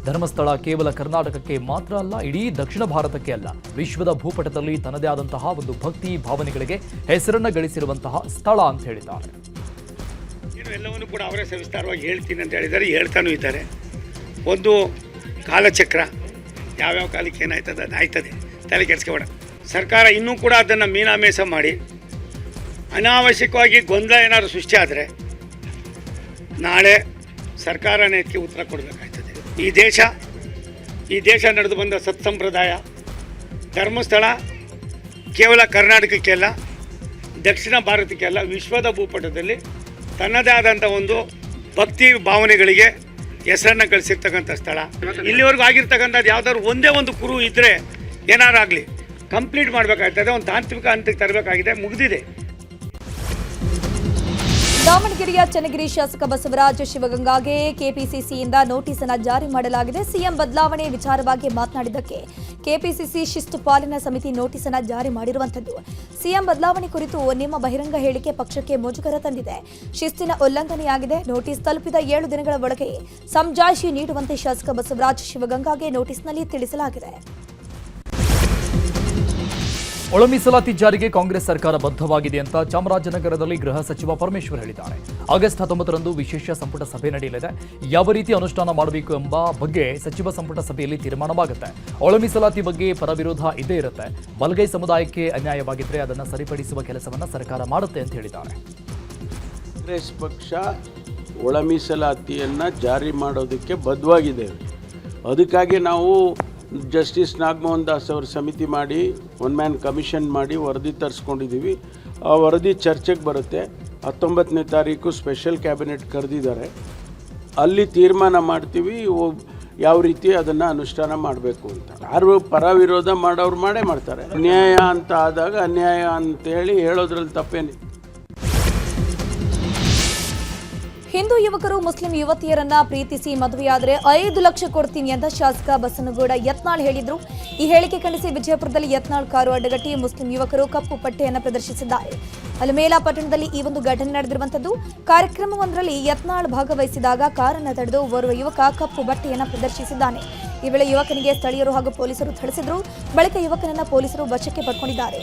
ಧರ್ಮಸ್ಥಳ ಕೇವಲ ಕರ್ನಾಟಕಕ್ಕೆ ಮಾತ್ರ ಅಲ್ಲ, ಇಡೀ ದಕ್ಷಿಣ ಭಾರತಕ್ಕೆ ಅಲ್ಲ, ವಿಶ್ವದ ಭೂಪಟದಲ್ಲಿ ತನ್ನದೇ ಆದಂತಹ ಒಂದು ಭಕ್ತಿ ಭಾವನೆಗಳಿಗೆ ಹೆಸರನ್ನು ಗಳಿಸಿರುವಂತಹ ಸ್ಥಳ ಅಂತ ಹೇಳಿದ್ದಾರೆ. ಎಲ್ಲವನ್ನೂ ಕೂಡ ಅವರೇ ಸವಿಸ್ತಾರವಾಗಿ ಹೇಳ್ತೀನಿ ಅಂತ ಹೇಳಿದ್ದಾರೆ, ಹೇಳ್ತಾನೂ ಇದ್ದಾರೆ. ಒಂದು ಕಾಲಚಕ್ರ, ಯಾವ್ಯಾವ ಕಾಲಕ್ಕೆ ಏನಾಯ್ತದೆ ಅದು ಆಯ್ತದೆ, ತಲೆ ಕೆಡಿಸ್ಕೋಬೇಡ. ಸರ್ಕಾರ ಇನ್ನೂ ಕೂಡ ಅದನ್ನು ಮೀನಾಮೇಷ ಮಾಡಿ ಅನಾವಶ್ಯಕವಾಗಿ ಗೊಂದಲ ಏನಾದರೂ ಸೃಷ್ಟಿ ಆದರೆ ನಾಳೆ ಸರ್ಕಾರನೇ ಇದಕ್ಕೆ ಉತ್ತರ ಕೊಡಬೇಕಾಗ್ತದೆ. ಈ ದೇಶ ನಡೆದು ಬಂದ ಸತ್ಸಂಪ್ರದಾಯ, ಧರ್ಮಸ್ಥಳ ಕೇವಲ ಕರ್ನಾಟಕಕ್ಕೆ ಅಲ್ಲ, ದಕ್ಷಿಣ ಭಾರತಕ್ಕೆ ಅಲ್ಲ, ವಿಶ್ವದ ಭೂಪಟದಲ್ಲಿ ತನ್ನದೇ ಆದಂಥ ಒಂದು ಭಕ್ತಿ ಭಾವನೆಗಳಿಗೆ ಹೆಸರನ್ನು ಗಳಿಸಿರ್ತಕ್ಕಂಥ ಸ್ಥಳ. ಇಲ್ಲಿವರೆಗೂ ಆಗಿರ್ತಕ್ಕಂಥದ್ದು ಯಾವುದಾದ್ರು ಒಂದೇ ಒಂದು ಕುರು ಇದ್ದರೆ ಏನಾರು ಆಗಲಿ ಕಂಪ್ಲೀಟ್ ಮಾಡಬೇಕಾಗ್ತದೆ, ಒಂದು ತಾಂತ್ರಿಕ ಹಂತಕ್ಕೆ ತರಬೇಕಾಗಿದೆ, ಮುಗಿದಿದೆ. ದಾವಣಗೆರೆಯ ಚನ್ನಗಿರಿ ಶಾಸಕ ಬಸವರಾಜ ಶಿವಗಂಗಾಗೆ ಕೆಪಿಸಿಸಿಯಿಂದ ನೋಟಿಸ್ ಅನ್ನು ಜಾರಿ ಮಾಡಲಾಗಿದೆ. ಸಿಎಂ ಬದಲಾವಣೆ ವಿಚಾರವಾಗಿ ಮಾತನಾಡಿದ್ದಕ್ಕೆ ಕೆಪಿಸಿಸಿ ಶಿಸ್ತು ಪಾಲನಾ ಸಮಿತಿ ನೋಟಿಸ್ ಅನ್ನು ಜಾರಿ ಮಾಡಿರುವಂತದ್ದು. ಸಿಎಂ ಬದಲಾವಣೆ ಕುರಿತು ನಿಮ್ಮ ಬಹಿರಂಗ ಹೇಳಿಕೆ ಪಕ್ಷಕ್ಕೆ ಮುಜುಗರ ತಂದಿದೆ, ಶಿಸ್ತಿನ ಉಲ್ಲಂಘನೆಯಾಗಿದೆ. ನೋಟಿಸ್ ತಲುಪಿದ 7 ದಿನಗಳ ಒಳಗೆ ಸಮಜಾಯಿಷಿ ನೀಡುವಂತೆ ಶಾಸಕ ಬಸವರಾಜ ಶಿವಗಂಗಾಗೆ ನೋಟಿಸ್ನಲ್ಲಿ ತಿಳಿಸಲಾಗಿದೆ. ಒಳ ಮೀಸಲಾತಿ ಜಾರಿಗೆ ಕಾಂಗ್ರೆಸ್ ಸರ್ಕಾರ ಬದ್ಧವಾಗಿದೆ ಅಂತ ಚಾಮರಾಜನಗರದಲ್ಲಿ ಗೃಹ ಸಚಿವ ಪರಮೇಶ್ವರ್ ಹೇಳಿದ್ದಾರೆ. ಆಗಸ್ಟ್ 19ರಂದು ವಿಶೇಷ ಸಂಪುಟ ಸಭೆ ನಡೆಯಲಿದೆ. ಯಾವ ರೀತಿ ಅನುಷ್ಠಾನ ಮಾಡಬೇಕು ಎಂಬ ಬಗ್ಗೆ ಸಚಿವ ಸಂಪುಟ ಸಭೆಯಲ್ಲಿ ತೀರ್ಮಾನವಾಗುತ್ತೆ. ಒಳ ಮೀಸಲಾತಿ ಬಗ್ಗೆ ಪರವಿರೋಧ ಇದ್ದೇ ಇರುತ್ತೆ. ಬಲಗೈ ಸಮುದಾಯಕ್ಕೆ ಅನ್ಯಾಯವಾಗಿದ್ದರೆ ಅದನ್ನು ಸರಿಪಡಿಸುವ ಕೆಲಸವನ್ನು ಸರ್ಕಾರ ಮಾಡುತ್ತೆ ಅಂತ ಹೇಳಿದ್ದಾರೆ. ಕಾಂಗ್ರೆಸ್ ಪಕ್ಷ ಒಳ ಮೀಸಲಾತಿಯನ್ನು ಜಾರಿ ಮಾಡೋದಕ್ಕೆ ಬದ್ಧವಾಗಿದ್ದೇವೆ. ಅದಕ್ಕಾಗಿ ನಾವು ಜಸ್ಟಿಸ್ ನಾಗಮೋಹನ್ ದಾಸ್ ಅವರ ಸಮಿತಿ ಮಾಡಿ, ಒನ್ ಮ್ಯಾನ್ ಕಮಿಷನ್ ಮಾಡಿ ವರದಿ ತರಿಸ್ಕೊಂಡಿದ್ದೀವಿ. ಆ ವರದಿ ಚರ್ಚೆಗೆ ಬರುತ್ತೆ. 19ನೇ ತಾರೀಕು ಸ್ಪೆಷಲ್ ಕ್ಯಾಬಿನೆಟ್ ಕರೆದಿದ್ದಾರೆ. ಅಲ್ಲಿ ತೀರ್ಮಾನ ಮಾಡ್ತೀವಿ ಯಾವ ರೀತಿ ಅದನ್ನು ಅನುಷ್ಠಾನ ಮಾಡಬೇಕು ಅಂತ. ಯಾರು ಪರ ವಿರೋಧ ಮಾಡೋರು ಮಾಡೇ ಮಾಡ್ತಾರೆ. ಅನ್ಯಾಯ ಅಂತ ಆದಾಗ ಅನ್ಯಾಯ ಅಂತೇಳಿ ಹೇಳೋದ್ರಲ್ಲಿ ತಪ್ಪೇನಿದೆ. ಹಿಂದೂ ಯುವಕರು ಮುಸ್ಲಿಂ ಯುವತಿಯರನ್ನ ಪ್ರೀತಿಸಿ ಮದುವೆಯಾದರೆ 5 ಲಕ್ಷ ಕೊಡ್ತೀನಿ ಅಂತ ಶಾಸಕ ಬಸನಗೌಡ ಯತ್ನಾಳ್ ಹೇಳಿದ್ರು. ಈ ಹೇಳಿಕೆ ಖಂಡಿಸಿ ವಿಜಯಪುರದಲ್ಲಿ ಯತ್ನಾಳ್ ಕಾರು ಅಡ್ಡಗಟ್ಟಿ ಮುಸ್ಲಿಂ ಯುವಕರು ಕಪ್ಪು ಪಟ್ಟೆಯನ್ನು ಪ್ರದರ್ಶಿಸಿದ್ದಾರೆ. ಅಲಮೇಲ ಪಟ್ಟಣದಲ್ಲಿ ಈ ಒಂದು ಘಟನೆ ನಡೆದಿರುವಂತದ್ದು. ಕಾರ್ಯಕ್ರಮವೊಂದರಲ್ಲಿ ಯತ್ನಾಳ್ ಭಾಗವಹಿಸಿದಾಗ ಕಾರನ್ನು ತಡೆದು ಓರ್ವ ಯುವಕ ಕಪ್ಪು ಬಟ್ಟೆಯನ್ನು ಪ್ರದರ್ಶಿಸಿದ್ದಾನೆ. ಈ ವೇಳೆ ಯುವಕನಿಗೆ ಸ್ಥಳೀಯರು ಹಾಗೂ ಪೊಲೀಸರು ಥಳಿಸಿದ್ರು. ಬಳಿಕ ಯುವಕನನ್ನ ಪೊಲೀಸರು ವಶಕ್ಕೆ ಪಡ್ಕೊಂಡಿದ್ದಾರೆ.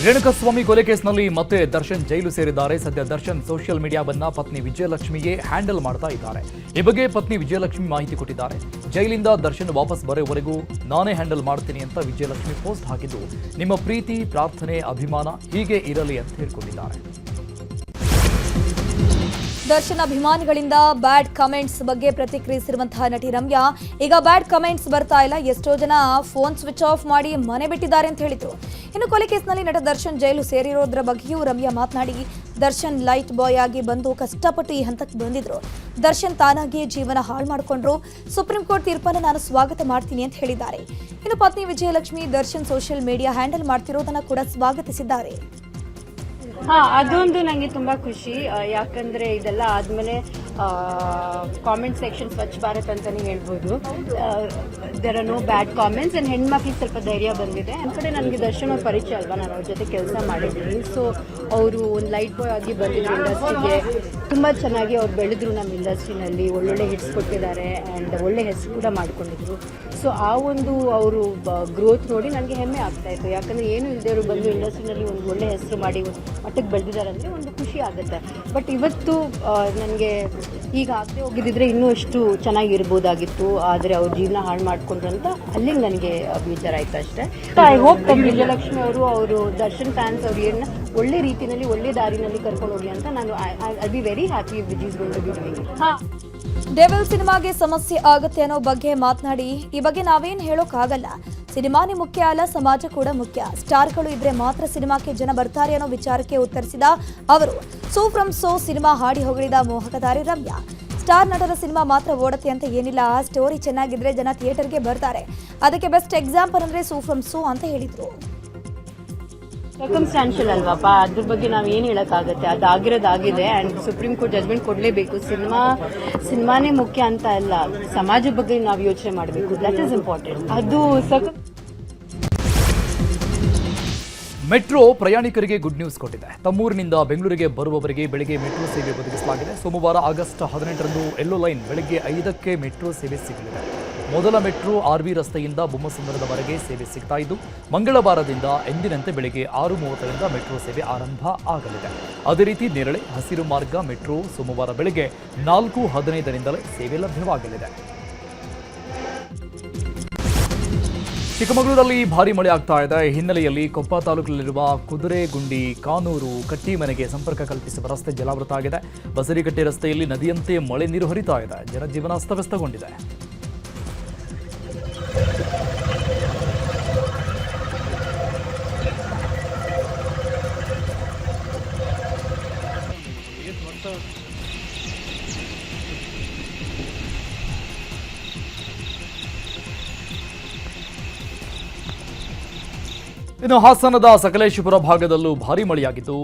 ರೇಣುಕಾಸ್ವಾಮಿ ಕೊಲೆ ಕೇಸ್ನಲ್ಲಿ ಮತ್ತೆ ದರ್ಶನ್ ಜೈಲು ಸೇರಿದ್ದಾರೆ. ಸದ್ಯ ದರ್ಶನ್ ಸೋಷಿಯಲ್ ಮೀಡಿಯಾವನ್ನ ಪತ್ನಿ ವಿಜಯಲಕ್ಷ್ಮಿಗೆ ಹ್ಯಾಂಡಲ್ ಮಾಡ್ತಾ ಇದ್ದಾರೆ. ಈ ಬಗ್ಗೆ ಪತ್ನಿ ವಿಜಯಲಕ್ಷ್ಮಿ ಮಾಹಿತಿ ಕೊಟ್ಟಿದ್ದಾರೆ. ಜೈಲಿಂದ ದರ್ಶನ್ ವಾಪಸ್ ಬರೋವರೆಗೂ ನಾನೇ ಹ್ಯಾಂಡಲ್ ಮಾಡ್ತೀನಿ ಅಂತ ವಿಜಯಲಕ್ಷ್ಮಿ ಪೋಸ್ಟ್ ಹಾಕಿದ್ದು, ನಿಮ್ಮ ಪ್ರೀತಿ, ಪ್ರಾರ್ಥನೆ, ಅಭಿಮಾನ ಹೀಗೆ ಇರಲಿ ಅಂತ ಹೇಳ್ಕೊಂಡಿದ್ದಾರೆ. ದರ್ಶನ್ ಅಭಿಮಾನಿಗಳಿಂದ ಬ್ಯಾಡ್ ಕಮೆಂಟ್ಸ್ ಬಗ್ಗೆ ಪ್ರತಿಕ್ರಿಯಿಸಿರುವಂತಹ ನಟಿ ರಮ್ಯಾ, ಈಗ ಬ್ಯಾಡ್ ಕಮೆಂಟ್ಸ್ ಬರ್ತಾ ಇಲ್ಲ, ಎಷ್ಟೋ ಜನ ಫೋನ್ ಸ್ವಿಚ್ ಆಫ್ ಮಾಡಿ ಮನೆ ಬಿಟ್ಟಿದ್ದಾರೆ ಅಂತ ಹೇಳಿದ್ರು. ಇನ್ನು ಕೊಲೆ ಕೇಸ್ನಲ್ಲಿ ನಟ ದರ್ಶನ್ ಜೈಲು ಸೇರಿರೋದ್ರ ಬಗ್ಗೆಯೂ ರಮ್ಯಾ ಮಾತನಾಡಿ, ದರ್ಶನ್ ಲೈಟ್ ಬಾಯ್ ಆಗಿ ಬಂದು ಕಷ್ಟಪಟ್ಟು ಈ ಹಂತಕ್ಕೆ ಬಂದಿದ್ರು. ದರ್ಶನ್ ತಾನಾಗಿಯೇ ಜೀವನ ಹಾಳು ಮಾಡಿಕೊಂಡ್ರು. ಸುಪ್ರೀಂ ಕೋರ್ಟ್ ತೀರ್ಪನ್ನು ನಾನು ಸ್ವಾಗತ ಮಾಡ್ತೀನಿ ಅಂತ ಹೇಳಿದ್ದಾರೆ. ಇನ್ನು ಪತ್ನಿ Vijayalakshmi Darshan social media handle ಮಾಡ್ತಿರೋದನ್ನ ಕೂಡ ಸ್ವಾಗತಿಸಿದ್ದಾರೆ. ಅದೊಂದು ನನಗೆ ತುಂಬ ಖುಷಿ, ಯಾಕಂದರೆ ಇದೆಲ್ಲ ಆದಮೇಲೆ ಕಾಮೆಂಟ್ ಸೆಕ್ಷನ್ ಸ್ವಚ್ಛ ಭಾರತ್ ಅಂತಲೇ ಹೇಳ್ಬೋದು. There are no bad comments and ಹೆಣ್ಮಕ್ಳಿಗೆ ಸ್ವಲ್ಪ ಧೈರ್ಯ ಬಂದಿದೆ. ಒಂದು ಕಡೆ ನನಗೆ ದರ್ಶನ್ ಅವ್ರ ಪರಿಚಯ ಅಲ್ವಾ, ನಾನು ಅವ್ರ ಜೊತೆ ಕೆಲಸ ಮಾಡಿದ್ದೀನಿ. ಸೊ ಅವರು ಒಂದು ಲೈಟ್ ಬಾಯ್ ಆಗಿ ಬಂದಿದ್ರು ಇಂಡಸ್ಟ್ರಿಗೆ. ತುಂಬ ಚೆನ್ನಾಗಿ ಅವ್ರು ಬೆಳೆದ್ರು ನಮ್ಮ ಇಂಡಸ್ಟ್ರಿನಲ್ಲಿ, ಒಳ್ಳೊಳ್ಳೆ ಹಿಟ್ಸ್ ಕೊಟ್ಟಿದ್ದಾರೆ ಆ್ಯಂಡ್ ಒಳ್ಳೆ ಹೆಸರು ಕೂಡ ಮಾಡ್ಕೊಂಡಿದ್ರು. ಸೊ ಆ ಒಂದು ಅವರು ಗ್ರೋತ್ ನೋಡಿ ನನಗೆ ಹೆಮ್ಮೆ ಆಗ್ತಾಯಿತ್ತು. ಯಾಕಂದರೆ ಏನು ಇಲ್ಲದೆ ಬಂದು ಇಂಡಸ್ಟ್ರಿನಲ್ಲಿ ಒಂದು ಒಳ್ಳೆ ಹೆಸರು ಮಾಡಿ ಮಟ್ಟಕ್ಕೆ ಬೆಳೆದಿದ್ದಾರೆ ಅಂದರೆ ಒಂದು ಖುಷಿ ಆಗುತ್ತೆ. ಬಟ್ ಇವತ್ತು ನನಗೆ ಈಗ ಆಗದೆ ಹೋಗಿದ್ದಿದ್ರೆ ಇನ್ನೂ ಎಷ್ಟು ಚೆನ್ನಾಗಿರ್ಬೋದಾಗಿತ್ತು, ಆದರೆ ಅವ್ರ ಜೀವನ ಹಾಳು ಮಾಡಿಕೊಂಡ್ರು ಅಂತ ಅಲ್ಲಿಗೆ ನನಗೆ ಬೇಜಾರಾಯಿತು ಅಷ್ಟೇ. ಐ ಹೋಪ್ ವಿಜಯಲಕ್ಷ್ಮಿ ಅವರು ದರ್ಶನ್ ಫ್ಯಾನ್ಸ್ ಅವ್ರು ಏನು ಒಳ್ಳೆ ರೀತಿಯಲ್ಲಿ ಒಳ್ಳೆ ದಾರಿನಲ್ಲಿ ಕರ್ಕೊಂಡು ಹೋಗಿ ಅಂತ ನಾನು I be very happy with is going to be doing it. Devil ಸಿನಿಮಾಗೆ ಸಮಸ್ಯೆ ಆಗುತ್ತೆ ಅನ್ನೋ ಬಗ್ಗೆ ಮಾತನಾಡಿ, ಈ ಬಗ್ಗೆ ನಾವೇನು ಹೇಳೋಕ್ಕಾಗಲ್ಲ, ಸಿನಿಮಾನೇ ಮುಖ್ಯ ಅಲ್ಲ, ಸಮಾಜ ಕೂಡ ಮುಖ್ಯ. ಸ್ಟಾರ್ಗಳು ಇದ್ರೆ ಮಾತ್ರ ಸಿನಿಮಾಕ್ಕೆ ಜನ ಬರ್ತಾರೆ ಅನ್ನೋ ವಿಚಾರಕ್ಕೆ ಉತ್ತರಿಸಿದ ಅವರು ಸೋ ಫ್ರಮ್ ಸೋ ಸಿನಿಮಾ ಹಾಡಿ ಹೊಗಳಿದ ಮೋಹಕಧಾರಿ ರಮ್ಯಾ. ಸ್ಟಾರ್ ನಟರ ಸಿನಿಮಾ ಮಾತ್ರ ಓಡತ್ತೆ ಅಂತ ಏನಿಲ್ಲ, ಸ್ಟೋರಿ ಚೆನ್ನಾಗಿದ್ರೆ ಜನ ಥಿಯೇಟರ್ಗೆ ಬರ್ತಾರೆ. ಅದಕ್ಕೆ ಬೆಸ್ಟ್ ಎಕ್ಸಾಂಪಲ್ ಅಂದ್ರೆ ಸೋ ಫ್ರಮ್ ಸೋ ಅಂತ ಹೇಳಿದ್ರು. ಸರ್ಕಮ್ಸ್ಟಾನ್ಷಿಯಲ್ ಅಲ್ವಾಪ್ಪ, ಅದ್ರ ಬಗ್ಗೆ ನಾವು ಏನು ಹೇಳೋಕ್ಕಾಗುತ್ತೆ, ಅದಾಗಿರೋದಾಗಿದೆ ಆ್ಯಂಡ್ ಸುಪ್ರೀಂ ಕೋರ್ಟ್ ಜಜ್ಮೆಂಟ್ ಕೊಡಲೇಬೇಕು. ಸಿನಿಮಾನೇ ಮುಖ್ಯ ಅಂತ ಅಲ್ಲ, ಸಮಾಜದ ಬಗ್ಗೆ ನಾವು ಯೋಚನೆ ಮಾಡಬೇಕು, ದಟ್ ಈಸ್ ಇಂಪಾರ್ಟೆಂಟ್. ಅದು ಮೆಟ್ರೋ ಪ್ರಯಾಣಿಕರಿಗೆ ಗುಡ್ ನ್ಯೂಸ್ ಕೊಟ್ಟಿದೆ. ತಮ್ಮೂರಿನಿಂದ ಬೆಂಗಳೂರಿಗೆ ಬರುವವರಿಗೆ ಬೆಳಗ್ಗೆ ಮೆಟ್ರೋ ಸೇವೆ ಒದಗಿಸಲಾಗಿದೆ. ಸೋಮವಾರ ಆಗಸ್ಟ್ 18ರಂದು ಯೆಲ್ಲೋ ಲೈನ್ ಬೆಳಗ್ಗೆ 5ಕ್ಕೆ ಮೆಟ್ರೋ ಸೇವೆ ಸಿಗಲಿದೆ. ಮೊದಲ ಮೆಟ್ರೋ ಆರ್ವಿ ರಸ್ತೆಯಿಂದ ಬೊಮ್ಮಸಂದ್ರದವರೆಗೆ ಸೇವೆ ಸಿಗ್ತಾ ಇದ್ದು, ಮಂಗಳವಾರದಿಂದ ಎಂದಿನಂತೆ ಬೆಳಗ್ಗೆ 6:30ರಿಂದ ಮೆಟ್ರೋ ಸೇವೆ ಆರಂಭ ಆಗಲಿದೆ. ಅದೇ ರೀತಿ ನೇರಳೆ ಹಸಿರು ಮಾರ್ಗ ಮೆಟ್ರೋ ಸೋಮವಾರ ಬೆಳಗ್ಗೆ 4:15ರಿಂದಲೇ ಸೇವೆ ಲಭ್ಯವಾಗಲಿದೆ. ಚಿಕ್ಕಮಗಳೂರಲ್ಲಿ ಭಾರಿ ಮಳೆ ಆಗ್ತಾ ಇದೆ. ಈ ಹಿನ್ನೆಲೆಯಲ್ಲಿ ಕೊಪ್ಪ ತಾಲೂಕಿನಲ್ಲಿರುವ ಕುದುರೆಗುಂಡಿ, ಕಾನೂರು, ಕಟ್ಟಿಮನೆಗೆ ಸಂಪರ್ಕ ಕಲ್ಪಿಸುವ ರಸ್ತೆ ಜಲಾವೃತ ಆಗಿದೆ. ಬಸರಿಕಟ್ಟೆ ರಸ್ತೆಯಲ್ಲಿ ನದಿಯಂತೆ ಮಳೆ ನೀರು ಹರಿತಾ ಇದೆ. ಜನಜೀವನ ಅಸ್ತವ್ಯಸ್ತಗೊಂಡಿದೆ. ಇನ್ನು ಹಾಸನದ ಸಕಲೇಶಪುರ ಭಾಗದಲ್ಲೂ ಭಾರಿ ಮಳೆಯಾಗಿದ್ದು,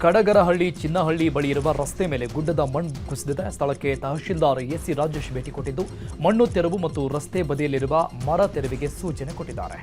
ಕಡಗರಹಳ್ಳಿ ಚಿನ್ನಹಳ್ಳಿ ಬಳಿ ಇರುವ ರಸ್ತೆ ಮೇಲೆ ಗುಡ್ಡದ ಮಣ್ಣು ಕುಸಿದಿದೆ. ಸ್ಥಳಕ್ಕೆ ತಹಶೀಲ್ದಾರ್ ಎಸಿ ರಾಜೇಶ್ ಭೇಟಿ ಕೊಟ್ಟಿದ್ದು, ಮಣ್ಣು ತೆರವು ಮತ್ತು ರಸ್ತೆ ಬದಿಯಲ್ಲಿರುವ ಮರ ತೆರವಿಗೆ ಸೂಚನೆ ಕೊಟ್ಟಿದ್ದಾರೆ.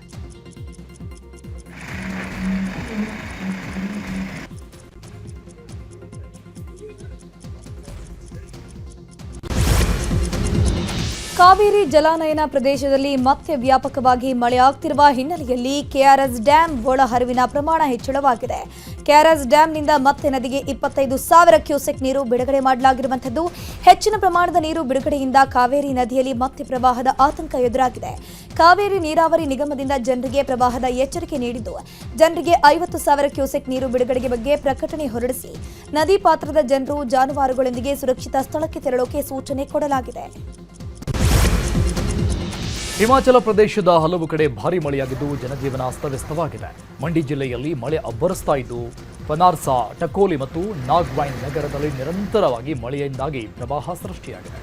ಕಾವೇರಿ ಜಲಾನಯನ ಪ್ರದೇಶದಲ್ಲಿ ಮತ್ತೆ ವ್ಯಾಪಕವಾಗಿ ಮಳೆಯಾಗುತ್ತಿರುವ ಹಿನ್ನೆಲೆಯಲ್ಲಿ ಕೆಆರ್ಎಸ್ ಡ್ಯಾಂ ಒಳಹರಿವಿನ ಪ್ರಮಾಣ ಹೆಚ್ಚಳವಾಗಿದೆ. ಕೆಆರ್ಎಸ್ ಡ್ಯಾಂನಿಂದ ಮತ್ತೆ ನದಿಗೆ 25,000 ಕ್ಯೂಸೆಕ್ ನೀರು ಬಿಡುಗಡೆ ಮಾಡಲಾಗಿರುವಂಥದ್ದು. ಹೆಚ್ಚಿನ ಪ್ರಮಾಣದ ನೀರು ಬಿಡುಗಡೆಯಿಂದ ಕಾವೇರಿ ನದಿಯಲ್ಲಿ ಮತ್ತೆ ಪ್ರವಾಹದ ಆತಂಕ ಎದುರಾಗಿದೆ. ಕಾವೇರಿ ನೀರಾವರಿ ನಿಗಮದಿಂದ ಜನರಿಗೆ ಪ್ರವಾಹದ ಎಚ್ಚರಿಕೆ ನೀಡಿದ್ದು, ಜನರಿಗೆ 50,000 ಕ್ಯೂಸೆಕ್ ನೀರು ಬಿಡುಗಡೆಗೆ ಬಗ್ಗೆ ಪ್ರಕಟಣೆ ಹೊರಡಿಸಿ ನದಿ ಪಾತ್ರದ ಜನರು ಜಾನುವಾರುಗಳೊಂದಿಗೆ ಸುರಕ್ಷಿತ ಸ್ಥಳಕ್ಕೆ ತೆರಳೋಕೆ ಸೂಚನೆ ಕೊಡಲಾಗಿದೆ. ಹಿಮಾಚಲ ಪ್ರದೇಶದ ಹಲವು ಕಡೆ ಭಾರಿ ಮಳೆಯಾಗಿದ್ದು, ಜನಜೀವನ ಅಸ್ತವ್ಯಸ್ತವಾಗಿದೆ. ಮಂಡಿ ಜಿಲ್ಲೆಯಲ್ಲಿ ಮಳೆ ಅಬ್ಬರಿಸ್ತಾ ಇದ್ದು, ಪನಾರ್ಸಾ, ಟಕೋಲಿ ಮತ್ತು ನಾಗ್ವೈನ್ ನಗರದಲ್ಲಿ ನಿರಂತರವಾಗಿ ಮಳೆಯಿಂದಾಗಿ ಪ್ರವಾಹ ಸೃಷ್ಟಿಯಾಗಿದೆ.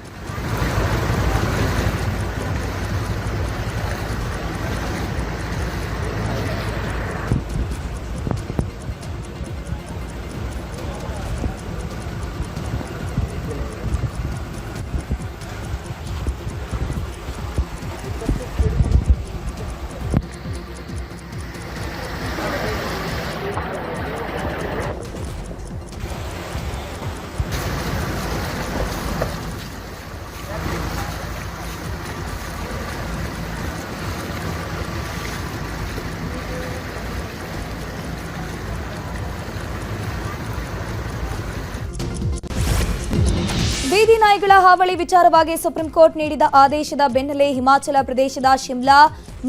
ನಾಯಿಗಳ ಹಾವಳಿ ವಿಚಾರವಾಗಿ ಸುಪ್ರೀಂ ಕೋರ್ಟ್ ನೀಡಿದ ಆದೇಶದ ಬೆನ್ನಲ್ಲೇ ಹಿಮಾಚಲ ಪ್ರದೇಶದ ಶಿಮ್ಲಾ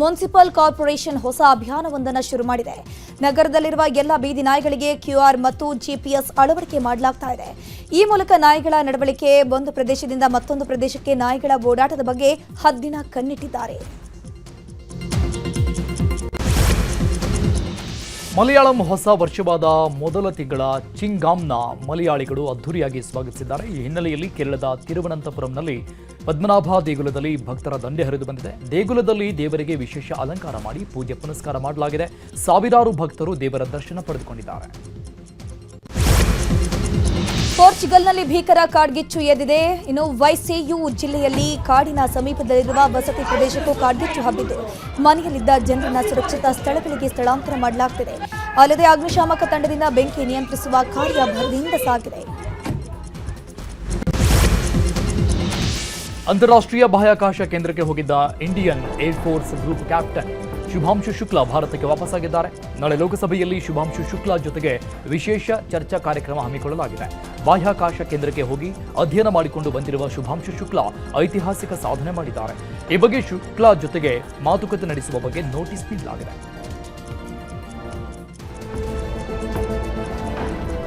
ಮುನ್ಸಿಪಲ್ ಕಾರ್ಪೊರೇಷನ್ ಹೊಸ ಅಭಿಯಾನವೊಂದನ್ನು ಶುರು ಮಾಡಿದೆ. ನಗರದಲ್ಲಿರುವ ಎಲ್ಲ ಬೀದಿ ನಾಯಿಗಳಿಗೆ QR ಮತ್ತು GPS ಅಳವಡಿಕೆ ಮಾಡಲಾಗ್ತಾ ಇದೆ. ಈ ಮೂಲಕ ನಾಯಿಗಳ ನಡವಳಿಕೆ, ಒಂದು ಪ್ರದೇಶದಿಂದ ಮತ್ತೊಂದು ಪ್ರದೇಶಕ್ಕೆ ನಾಯಿಗಳ ಓಡಾಟದ ಬಗ್ಗೆ ಹದ್ದಿನ ಕಣ್ಣಿಟ್ಟಿದ್ದಾರೆ. ಮಲಯಾಳಂ ಹೊಸ ವರ್ಷವಾದ ಮೊದಲ ತಿಂಗಳ ಚಿಂಗಾಮ್ನ ಮಲಯಾಳಿಗಳು ಅದ್ದೂರಿಯಾಗಿ ಸ್ವಾಗತಿಸಿದ್ದಾರೆ. ಈ ಹಿನ್ನೆಲೆಯಲ್ಲಿ ಕೇರಳದ ತಿರುವನಂತಪುರಂನಲ್ಲಿ ಪದ್ಮನಾಭ ದೇಗುಲದಲ್ಲಿ ಭಕ್ತರ ದಂಡೆ ಹರಿದು ಬಂದಿದೆ. ದೇಗುಲದಲ್ಲಿ ದೇವರಿಗೆ ವಿಶೇಷ ಅಲಂಕಾರ ಮಾಡಿ ಪೂಜೆ ಪುನಸ್ಕಾರ ಮಾಡಲಾಗಿದೆ. ಸಾವಿರಾರು ಭಕ್ತರು ದೇವರ ದರ್ಶನ ಪಡೆದುಕೊಂಡಿದ್ದಾರೆ. ಪೋರ್ಚುಗಲ್ನಲ್ಲಿ ಭೀಕರ ಕಾಡ್ಗಿಚ್ಚು ಎದ್ದಿದೆ. ಇನ್ನು ವೈಸಿಯು ಜಿಲ್ಲೆಯಲ್ಲಿ ಕಾಡಿನ ಸಮೀಪದಲ್ಲಿರುವ ವಸತಿ ಪ್ರದೇಶಕ್ಕೂ ಕಾಡ್ಗಿಚ್ಚು ಹಬ್ಬಿದ್ದು ಮನೆಯಲ್ಲಿದ್ದ ಜನರನ್ನ ಸುರಕ್ಷಿತ ಸ್ಥಳಗಳಿಗೆ ಸ್ಥಳಾಂತರ ಮಾಡಲಾಗುತ್ತಿದೆ. ಅಲ್ಲದೆ ಅಗ್ನಿಶಾಮಕ ತಂಡದಿಂದ ಬೆಂಕಿ ನಿಯಂತ್ರಿಸುವ ಕಾರ್ಯ ಭರದಿಂದ ಸಾಗಿದೆ. ಅಂತಾರಾಷ್ಟ್ರೀಯ ಬಾಹ್ಯಾಕಾಶ ಕೇಂದ್ರಕ್ಕೆ ಹೋಗಿದ್ದ Indian air force group captain Shubhanshu Shukla ಭಾರತಕ್ಕೆ ವಾಪಸ್ಸಾಗಿದ್ದಾರೆ. ನಾಳೆ ಲೋಕಸಭೆಯಲ್ಲಿ ಶುಭಾಂಶು ಶುಕ್ಲಾ ಜೊತೆಗೆ ವಿಶೇಷ ಚರ್ಚಾ ಕಾರ್ಯಕ್ರಮ ಹಮ್ಮಿಕೊಳ್ಳಲಾಗಿದೆ. ಬಾಹ್ಯಾಕಾಶ ಕೇಂದ್ರಕ್ಕೆ ಹೋಗಿ ಅಧ್ಯಯನ ಮಾಡಿಕೊಂಡು ಬಂದಿರುವ ಶುಭಾಂಶು ಶುಕ್ಲಾ ಐತಿಹಾಸಿಕ ಸಾಧನೆ ಮಾಡಿದ್ದಾರೆ. ಈ ಬಗ್ಗೆ ಶುಕ್ಲಾ ಜೊತೆಗೆ ಮಾತುಕತೆ ನಡೆಸುವ ಬಗ್ಗೆ ನೋಟಿಸ್ ನೀಡಲಾಗಿದೆ.